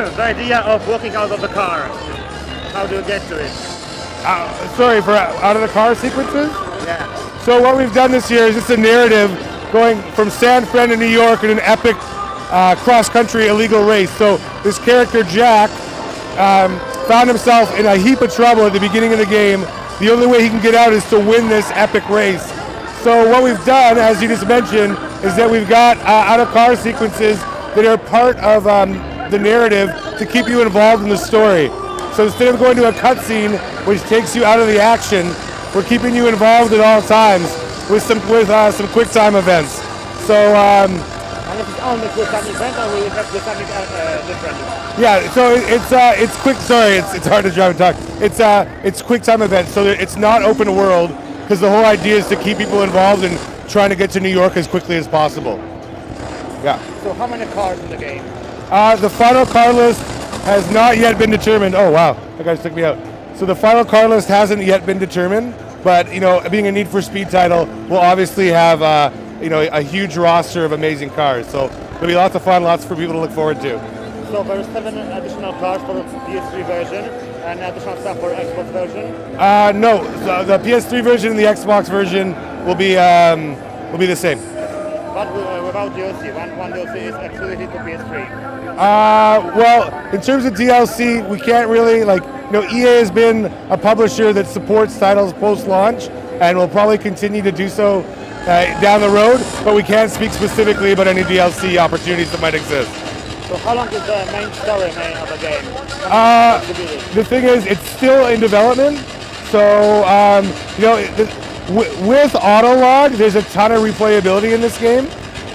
the idea of walking out of the car? How do you get to it? Sorry, for out of the car sequences? Yeah. So what we've done this year is just a narrative going from San Fran to New York in an epic cross-country illegal race. So this character, Jack, found himself in a heap of trouble at the beginning of the game. The only way he can get out is to win this epic race. So what we've done, as you just mentioned, is that we've got out-of-car sequences that are part of the narrative to keep you involved in the story. So instead of going to a cutscene, which takes you out of the action, we're keeping you involved at all times with some quick time events. So And if it's only quick time event, or will you have to do something different? yeah, so it's quick. Sorry, it's hard to drive and talk. It's quick time events, so it's not open world because the whole idea is to keep people involved in trying to get to New York as quickly as possible. Yeah. So how many cars in the game? The final car list has not yet been determined. Oh wow, that guy just took me out. So the final car list hasn't yet been determined, but being a Need for Speed title, we'll obviously have a huge roster of amazing cars. So there'll be lots of fun, lots for people to look forward to. So there's 7 additional cars for the PS3 version and additional stuff for Xbox version? No, the PS3 version and the Xbox version will be the same. But without DLC, one DLC is exclusive to PS3. Well, in terms of DLC, we can't really EA has been a publisher that supports titles post-launch, and will probably continue to do so down the road. But we can't speak specifically about any DLC opportunities that might exist. So how long is the main story of the game? The thing is, it's still in development. So with Autolog, there's a ton of replayability in this game,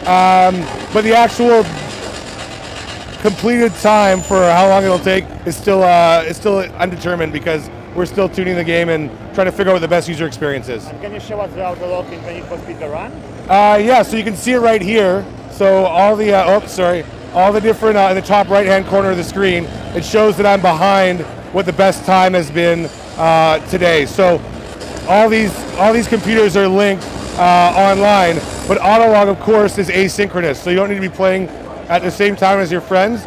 but the actual completed time for how long it'll take is still undetermined because we're still tuning the game and trying to figure out what the best user experience is. And can you show us the Autolog in the Need for Speed Run? Yeah, so you can see it right here. So all the all the different in the top right-hand corner of the screen, it shows that I'm behind what the best time has been today. So all these computers are linked online, but Autolog, of course, is asynchronous, so you don't need to be playing at the same time as your friends.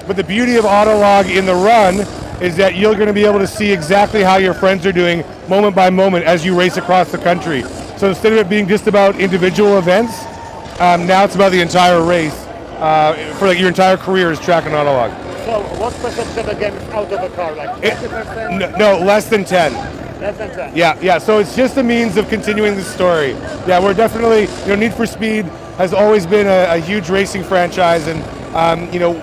But the beauty of Autolog in the run is that you're going to be able to see exactly how your friends are doing moment by moment as you race across the country. So instead of it being just about individual events, now it's about the entire race. For your entire career is tracking Autolog. So what percentage of the game is out of the car? Like 50%? No, less than 10. Less than 10? Yeah, so it's just a means of continuing the story. Yeah, we're definitely, Need for Speed has always been a huge racing franchise, and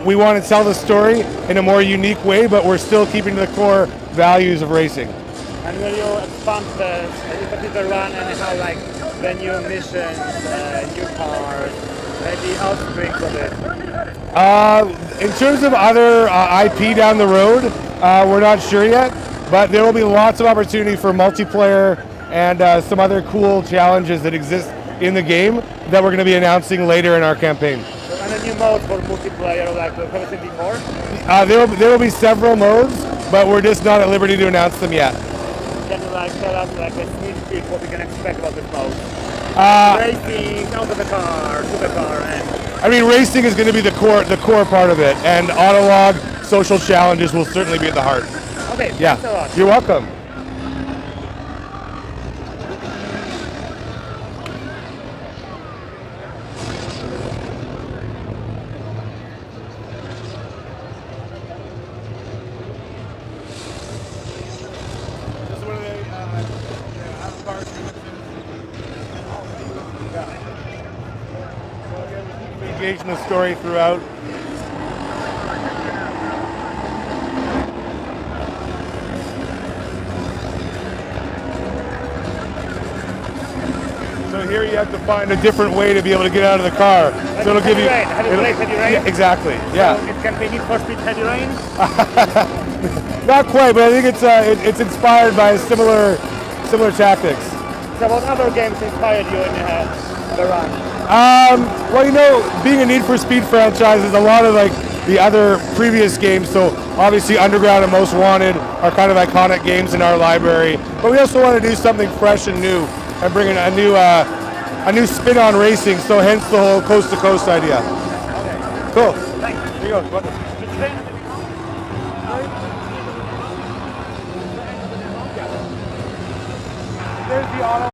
we want to tell the story in a more unique way, but we're still keeping to the core values of racing. And will you expand the run and how the new missions, new cars, maybe offspring of it? In terms of other IP down the road, we're not sure yet, but there will be lots of opportunity for multiplayer and some other cool challenges that exist in the game that we're going to be announcing later in our campaign. And a new mode for multiplayer, like have you seen before? There will be several modes, but we're just not at liberty to announce them yet. Can you tell us a sneak peek what we can expect about this mode? Racing, out of the car, to the car, and racing is going to be the core part of it, and Autolog social challenges will certainly be at the heart. Okay, yeah. Thanks a lot. You're welcome. Engage in the story throughout. So here you have to find a different way to be able to get out of the car. So it'll give you. Heavy rain? Yeah, exactly. Yeah. So it can be Need for Speed Heavy Rain? Not quite, but I think it's inspired by similar tactics. So what other games inspired you in the run? Well, being a Need for Speed franchise is a lot of the other previous games. So obviously Underground and Most Wanted are kind of iconic games in our library. But we also want to do something fresh and new and bring in a new spin on racing. So hence the whole coast to coast idea. Okay. Cool. Thanks. Here you go. there's the auto.